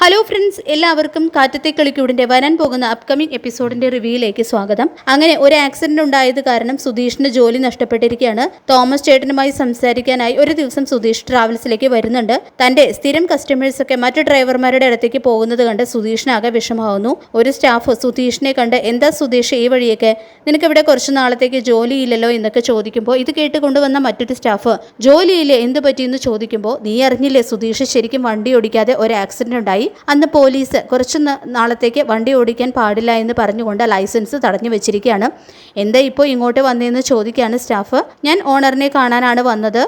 Hello friends, എല്ലാവർക്കും കാറ്റത്തെ കളിക്കൂടിൻ്റെ വരാൻ പോകുന്ന അപ്കമിംഗ് എപ്പിസോഡിൻ്റെ റിവ്യൂയിലേക്ക് സ്വാഗതം. അങ്ങനെ ഒരു ആക്സിഡന്റ് ഉണ്ടായത് കാരണം സുധീഷിന് ജോലി നഷ്ടപ്പെട്ടിരിക്കുകയാണ്. തോമസ് ചേട്ടനുമായി സംസാരിക്കാനായി ഒരു ദിവസം സുധീഷ് ട്രാവൽസിലേക്ക് വരുന്നുണ്ട്. തൻ്റെ സ്ഥിരം കസ്റ്റമേഴ്സൊക്കെ മറ്റു ഡ്രൈവർമാരുടെ അടുത്തേക്ക് പോകുന്നത് കണ്ട് സുധീഷിനാകെ വിഷമാവുന്നു. ഒരു സ്റ്റാഫ് സുധീഷിനെ കണ്ട്, എന്താ സുധീഷ് ഈ വഴിയൊക്കെ, നിനക്കിവിടെ കുറച്ച് നാളത്തേക്ക് ജോലിയില്ലല്ലോ എന്നൊക്കെ ചോദിക്കുമ്പോൾ, ഇത് കേട്ടുകൊണ്ടുവന്ന മറ്റൊരു സ്റ്റാഫ്, ജോലിയില്ലേ, എന്ത് പറ്റിയെന്ന് ചോദിക്കുമ്പോൾ, നീ അറിഞ്ഞില്ലേ സുധീഷ് ശരിക്കും വണ്ടി ഓടിക്കാതെ ഒരു ആക്സിഡന്റ് ഉണ്ടായി. അന്ന് പോലീസ് കുറച്ച് നാളത്തേക്ക് വണ്ടി ഓടിക്കാൻ പാടില്ല എന്ന് പറഞ്ഞുകൊണ്ട് ലൈസൻസ് തടഞ്ഞു വെച്ചിരിക്കുകയാണ്. എന്താ ഇപ്പോൾ ഇങ്ങോട്ട് വന്നതെന്ന് ചോദിക്കുകയാണ് സ്റ്റാഫ്. ഞാൻ ഓണറിനെ കാണാനാണ് വന്നത്.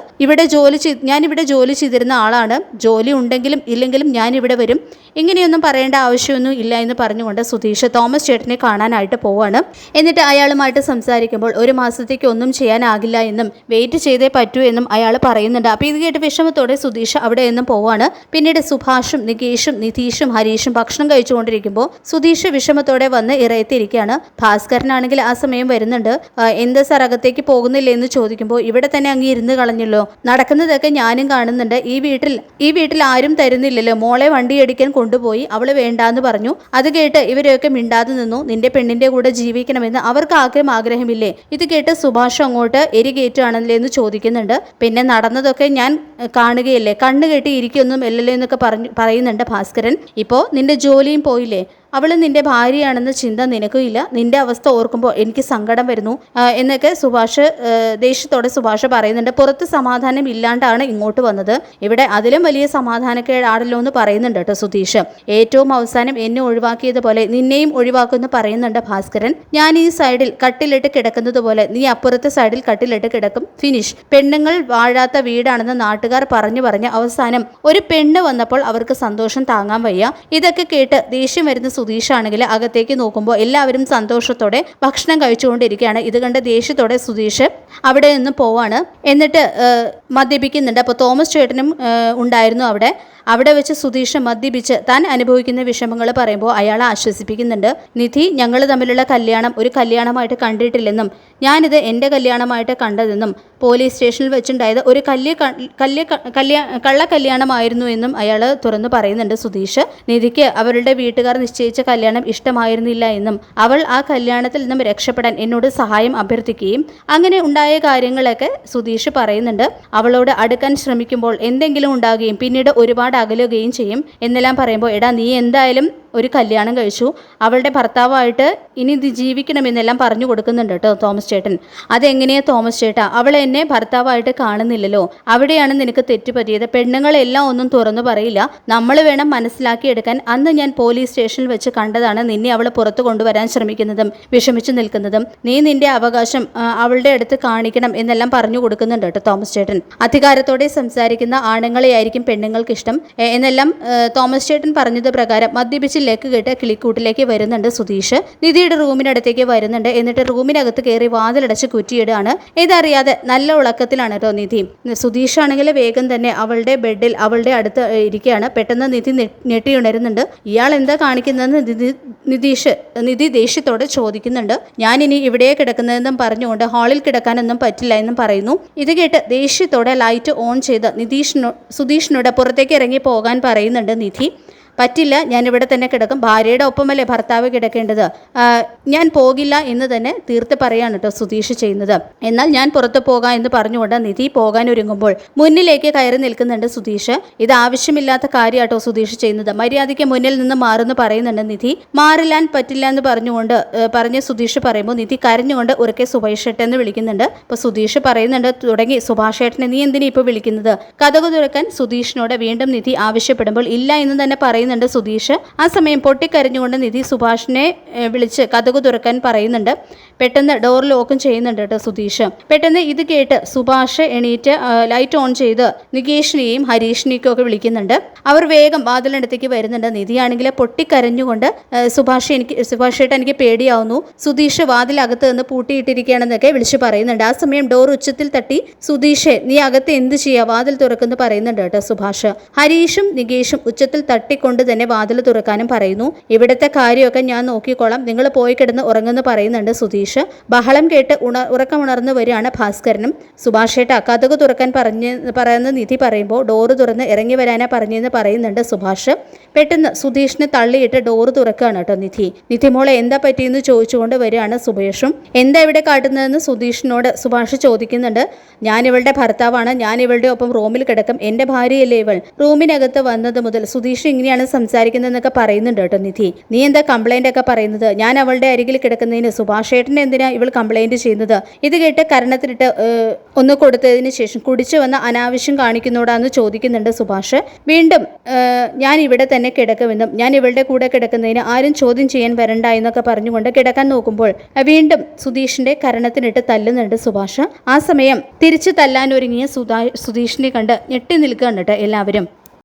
ഞാനിവിടെ ജോലി ചെയ്തിരുന്ന ആളാണ്. ജോലി ഉണ്ടെങ്കിലും ഇല്ലെങ്കിലും ഞാനിവിടെ വരും. ഇങ്ങനെയൊന്നും പറയേണ്ട ആവശ്യമൊന്നും ഇല്ല എന്ന് പറഞ്ഞുകൊണ്ട് സുധീഷ് തോമസ് ചേട്ടനെ കാണാനായിട്ട് പോവാണ്. എന്നിട്ട് അയാളുമായിട്ട് സംസാരിക്കുമ്പോൾ, ഒരു മാസത്തേക്ക് ഒന്നും ചെയ്യാനാകില്ല എന്നും വെയിറ്റ് ചെയ്തേ പറ്റൂ എന്നും അയാൾ പറയുന്നുണ്ട്. അപ്പോൾ ഇത് കേട്ട് വിഷമത്തോടെ സുധീഷ് അവിടെ നിന്നും പോവാണ്. പിന്നീട് സുഭാഷും നികേഷും നിതീഷും ഹരീഷും ഭക്ഷണം കഴിച്ചുകൊണ്ടിരിക്കുമ്പോൾ സുധീഷ് വിഷമത്തോടെ വന്ന് ഇറയത്തിരിക്കുകയാണ്. ഭാസ്കരനാണെങ്കിൽ ആ സമയം വരുന്നുണ്ട്. എന്താ സാർ അകത്തേക്ക് പോകുന്നില്ലേ എന്ന് ചോദിക്കുമ്പോൾ, ഇവിടെ തന്നെ അങ്ങ് ഇരുന്ന് കളഞ്ഞല്ലോ, നടക്കുന്നതൊക്കെ ഞാനും കാണുന്നുണ്ട്. ഈ വീട്ടിൽ ആരും തരുന്നില്ലല്ലോ, മോളെ വണ്ടി അടിക്കാൻ കൊണ്ടുപോയി, അവള് വേണ്ടാന്ന് പറഞ്ഞു. അത് കേട്ട് ഇവരെയൊക്കെ മിണ്ടാതെ നിന്നു. നിന്റെ പെണ്ണിന്റെ കൂടെ ജീവിക്കണമെന്ന് അവർക്ക് ആഗ്രഹമില്ലേ? ഇത് കേട്ട് സുഭാഷ് അങ്ങോട്ട് എരികേറ്റാണല്ലേ എന്ന് ചോദിക്കുന്നുണ്ട്. പിന്നെ നടന്നതൊക്കെ ഞാൻ കാണുകയല്ലേ, കണ്ണു കെട്ടി ഇരിക്കൊന്നും അല്ലല്ലോ എന്നൊക്കെ പറയുന്നുണ്ട് ഭാസ്കരൻ. ഇപ്പോൾ നിന്റെ ജോലിയും പോയില്ലേ, അവൾ നിന്റെ ഭാര്യയാണെന്ന ചിന്ത നിനക്കും ഇല്ല. നിന്റെ അവസ്ഥ ഓർക്കുമ്പോൾ എനിക്ക് സങ്കടം വരുന്നു എന്നൊക്കെ ദേഷ്യത്തോടെ സുഭാഷ് പറയുന്നുണ്ട്. പുറത്ത് സമാധാനം ഇല്ലാണ്ടാണ് ഇങ്ങോട്ട് വന്നത്, ഇവിടെ അതിലും വലിയ സമാധാനക്കേടാണല്ലോ എന്ന് പറയുന്നുണ്ട് കേട്ടോ സുധീഷ്. ഏറ്റവും അവസാനം എന്നെ ഒഴിവാക്കിയതുപോലെ നിന്നെയും ഒഴിവാക്കുമെന്ന് പറയുന്നുണ്ട് ഭാസ്കരൻ. ഞാൻ ഈ സൈഡിൽ കട്ടിലിട്ട് കിടക്കുന്നത് പോലെ നീ അപ്പുറത്തെ സൈഡിൽ കട്ടിലിട്ട് കിടക്കും, ഫിനിഷ്. പെണ്ണുങ്ങൾ വാഴാത്ത വീടാണെന്ന് നാട്ടുകാർ പറഞ്ഞ് അവസാനം ഒരു പെണ്ണ് വന്നപ്പോൾ അവർക്ക് സന്തോഷം താങ്ങാൻ വയ്യ. ഇതൊക്കെ കേട്ട് ദേഷ്യം വരുന്ന സുധീഷാണെങ്കിൽ അകത്തേക്ക് നോക്കുമ്പോൾ എല്ലാവരും സന്തോഷത്തോടെ ഭക്ഷണം കഴിച്ചുകൊണ്ടിരിക്കുകയാണ്. ഇത് കണ്ട് ദേഷ്യത്തോടെ സുധീഷ് അവിടെ നിന്ന് പോവാണ്. എന്നിട്ട് മദ്യപിക്കുന്നുണ്ട്. അപ്പോൾ തോമസ് ചേട്ടനും ഉണ്ടായിരുന്നു അവിടെ വെച്ച് സുധീഷ് മദ്യപിച്ച് താൻ അനുഭവിക്കുന്ന വിഷമങ്ങൾ പറയുമ്പോൾ അയാളെ ആശ്വസിപ്പിക്കുന്നുണ്ട്. നിധി, ഞങ്ങൾ തമ്മിലുള്ള കല്യാണം ഒരു കല്യാണമായിട്ട് കണ്ടിട്ടില്ലെന്നും ഞാനിത് എൻ്റെ കല്യാണമായിട്ട് കണ്ടതെന്നും പോലീസ് സ്റ്റേഷനിൽ വെച്ചുണ്ടായത് ഒരു കള്ള കല്യാണമായിരുന്നു എന്നും അയാൾ തുറന്നു പറയുന്നുണ്ട് സുധീഷ്. നിധിക്ക് അവരുടെ വീട്ടുകാർ നിശ്ചയിച്ച കല്യാണം ഇഷ്ടമായിരുന്നില്ല എന്നും അവൾ ആ കല്യാണത്തിൽ നിന്നും രക്ഷപ്പെടാൻ എന്നോട് സഹായം അഭ്യർത്ഥിക്കുകയും അങ്ങനെ ഉണ്ടായ കാര്യങ്ങളൊക്കെ സുധീഷ് പറയുന്നുണ്ട്. അവളോട് അടുക്കാൻ ശ്രമിക്കുമ്പോൾ എന്തെങ്കിലും ഉണ്ടാകുകയും പിന്നീട് ഒരുപാട് അകലുകയും ചെയ്യും എന്നെല്ലാം പറയുമ്പോൾ, എടാ നീ എന്തായാലും ഒരു കല്യാണം കഴിച്ചു, അവളുടെ ഭർത്താവായിട്ട് ഇനി ഇത് ജീവിക്കണമെന്നെല്ലാം പറഞ്ഞു കൊടുക്കുന്നുണ്ട് കേട്ടോ തോമസ് ചേട്ടൻ. അതെങ്ങനെയാ തോമസ് ചേട്ടാ, അവൾ എന്നെ ഭർത്താവായിട്ട് കാണുന്നില്ലല്ലോ, അവിടെയാണ് നിനക്ക് തെറ്റുപറ്റിയത്. പെണ്ണുങ്ങളെല്ലാം ഒന്നും തുറന്നു പറയില്ല, നമ്മൾ വേണം മനസ്സിലാക്കിയെടുക്കാൻ. അന്ന് ഞാൻ പോലീസ് സ്റ്റേഷനിൽ വെച്ച് കണ്ടതാണ് നിന്നെ അവൾ പുറത്തു കൊണ്ടുവരാൻ ശ്രമിക്കുന്നതും വിഷമിച്ചു നിൽക്കുന്നതും. നീ നിന്റെ അവകാശം അവളുടെ അടുത്ത് കാണിക്കണം എന്നെല്ലാം പറഞ്ഞു കൊടുക്കുന്നുണ്ട് കേട്ടോ തോമസ് ചേട്ടൻ. അധികാരത്തോടെ സംസാരിക്കുന്ന ആണുങ്ങളെയായിരിക്കും പെണ്ണുങ്ങൾക്ക് ഇഷ്ടം എന്നെല്ലാം തോമസ് ചേട്ടൻ പറഞ്ഞത് പ്രകാരം മദ്യപിച്ച് ലേക്ക് കേട്ട് കിളിക്കൂട്ടിലേക്ക് വരുന്നുണ്ട് സുധീഷ്. നിധിയുടെ റൂമിനടുത്തേക്ക് വരുന്നുണ്ട്. എന്നിട്ട് റൂമിനകത്ത് കയറി വാതിലടച്ച് കുറ്റിയിടുകയാണ്. ഇതറിയാതെ നല്ല ഉളക്കത്തിലാണ് കേട്ടോ നിധി. സുധീഷാണെങ്കിൽ വേഗം തന്നെ അവളുടെ ബെഡിൽ അവളുടെ അടുത്ത് ഇരിക്കുകയാണ്. പെട്ടെന്ന് നിധി ഞെട്ടിയുണരുന്നുണ്ട്. ഇയാൾ എന്താ കാണിക്കുന്നതെന്ന് നിധി ദേഷ്യത്തോടെ ചോദിക്കുന്നുണ്ട്. ഞാനിനി ഇവിടെ കിടക്കുന്നതെന്നും പറഞ്ഞുകൊണ്ട് ഹാളിൽ കിടക്കാനൊന്നും പറ്റില്ല എന്നും പറയുന്നു. ഇത് കേട്ട് ദേഷ്യത്തോടെ ലൈറ്റ് ഓൺ ചെയ്ത് സുധീഷിനോട് പുറത്തേക്ക് ഇറങ്ങി പോകാൻ പറയുന്നുണ്ട് നിധി. പറ്റില്ല, ഞാനിവിടെ തന്നെ കിടക്കും, ഭാര്യയുടെ ഒപ്പമല്ലേ ഭർത്താവ് കിടക്കേണ്ടത്, ഞാൻ പോകില്ല എന്ന് തന്നെ തീർത്ത് പറയാണ് കേട്ടോ സുധീഷ് ചെയ്യുന്നത്. എന്നാൽ ഞാൻ പുറത്തു പോകാം എന്ന് പറഞ്ഞുകൊണ്ട് നിധി പോകാൻ ഒരുങ്ങുമ്പോൾ മുന്നിലേക്ക് കയറി നിൽക്കുന്നുണ്ട് സുധീഷ്. ഇത് ആവശ്യമില്ലാത്ത കാര്യമാട്ടോ സുധീഷ് ചെയ്യുന്നത്, മര്യാദയ്ക്ക് മുന്നിൽ നിന്ന് മാറുന്നു പറയുന്നുണ്ട് നിധി. മാറില്ലാൻ പറ്റില്ല എന്ന് പറഞ്ഞ് സുധീഷ് പറയുമ്പോൾ നിധി കരഞ്ഞുകൊണ്ട് ഉറക്കെ സുഭാഷ് ഏട്ടൻ എന്ന് വിളിക്കുന്നുണ്ട്. അപ്പോൾ സുധീഷ് പറയുന്നുണ്ട്, തുടങ്ങി സുഭാഷ് ഏട്ടനെ നീ എന്തിനാ ഇപ്പോൾ വിളിക്കുന്നത്? കതകു തുറക്കാൻ സുധീഷിനോട് വീണ്ടും നിധി ആവശ്യപ്പെടുമ്പോൾ ഇല്ല എന്ന് തന്നെ പറയുന്നുണ്ട് സുധീഷ്. ആ സമയം പൊട്ടിക്കരഞ്ഞുകൊണ്ട് നിധി സുഭാഷിനെ വിളിച്ച് കതകു തുറക്കാൻ പറയുന്നുണ്ട്. പെട്ടെന്ന് ഡോർ ലോക്കും ചെയ്യുന്നുണ്ട് കേട്ടോ സുധീഷ്. പെട്ടെന്ന് ഇത് കേട്ട് സുഭാഷ് എണീറ്റ് ലൈറ്റ് ഓൺ ചെയ്ത് നികേഷിനെയും ഹരീഷിനെയും ഒക്കെ വിളിക്കുന്നുണ്ട്. അവർ വേഗം വാതിലിനടുത്തേക്ക് വരുന്നുണ്ട്. നിധിയാണെങ്കിൽ പൊട്ടിക്കരഞ്ഞുകൊണ്ട് സുഭാഷ് ഏട്ടൻ എനിക്ക് പേടിയാവുന്നു, സുധീഷ് വാതിലകത്ത് നിന്ന് പൂട്ടിയിട്ടിരിക്കുകയാണെന്നൊക്കെ വിളിച്ച് പറയുന്നുണ്ട്. ആ സമയം ഡോർ ഉച്ചത്തിൽ തട്ടി, സുധീഷ് നീ അകത്ത് എന്ത് ചെയ്യാ, വാതിൽ തുറക്കുന്നു പറയുന്നുണ്ട് കേട്ടോ സുഭാഷ്. ഹരീഷും നികേഷും ഉച്ചത്തിൽ തട്ടിക്കൊണ്ട് കൊണ്ട് തന്നെ വാതിൽ തുറക്കാനും പറയുന്നു. ഇവിടുത്തെ കാര്യമൊക്കെ ഞാൻ നോക്കിക്കോളാം, നിങ്ങൾ പോയി കിടന്ന് ഉറങ്ങുന്നു പറയുന്നുണ്ട് സുധീഷ്. ബഹളം കേട്ട് ഉറക്കമുണർന്നു വരികയാണ് ഭാസ്കരനും. സുഭാഷേട്ട കതക് തുറക്കാൻ പറയുന്ന നിധി പറയുമ്പോൾ ഡോറ് തുറന്ന് ഇറങ്ങി വരാനാ പറഞ്ഞെന്ന് പറയുന്നുണ്ട് സുഭാഷ്. പെട്ടെന്ന് സുധീഷിനെ തള്ളിയിട്ട് ഡോറ് തുറക്കുകയാണ് കേട്ടോ നിധി മോളെ എന്താ പറ്റിയെന്ന് ചോദിച്ചുകൊണ്ട് വരികയാണ് സുഭേഷും. എന്താ ഇവിടെ കാട്ടുന്നതെന്ന് സുധീഷിനോട് സുഭാഷ് ചോദിക്കുന്നുണ്ട്. ഞാൻ ഇവളുടെ ഭർത്താവാണ്, ഞാൻ ഇവളുടെ ഒപ്പം റൂമിൽ കിടക്കും, എൻ്റെ ഭാര്യയല്ലേ ഇവൾ. റൂമിനകത്ത് വന്നത് മുതൽ സുധീഷ് ഇങ്ങനെയാണ് സംസാരിക്കുന്നതെന്നൊക്കെ പറയുന്നുണ്ട് കേട്ടോ നിധി. നീ എന്താ കംപ്ലൈൻ്റ് ഒക്കെ പറയുന്നത്? ഞാൻ അവളുടെ അരികിൽ കിടക്കുന്നതിന് സുഭാഷേട്ടനെ എന്തിനാ ഇവൾ കംപ്ലൈൻറ്റ് ചെയ്യുന്നത്? ഇത് കേട്ട് കരണത്തിലിട്ട് ഒന്ന് കൊടുത്തതിന് ശേഷം കുടിച്ചു വന്ന അനാവശ്യം കാണിക്കുന്നോടാന്ന് ചോദിക്കുന്നുണ്ട് സുഭാഷ്. വീണ്ടും ഞാൻ ഇവിടെ തന്നെ കിടക്കുമെന്നും ഞാൻ ഇവളുടെ കൂടെ കിടക്കുന്നതിന് ആരും ചോദ്യം ചെയ്യാൻ വരണ്ട എന്നൊക്കെ പറഞ്ഞുകൊണ്ട് കിടക്കാൻ നോക്കുമ്പോൾ വീണ്ടും സുധീഷിന്റെ കരണത്തിനിട്ട് തല്ലുന്നുണ്ട് സുഭാഷ്. ആ സമയം തിരിച്ചു തല്ലാൻ ഒരുങ്ങിയ സുധീഷിനെ കണ്ട് ഞെട്ടി നിൽക്കുകയാണ് കേട്ടോ എല്ലാവരും.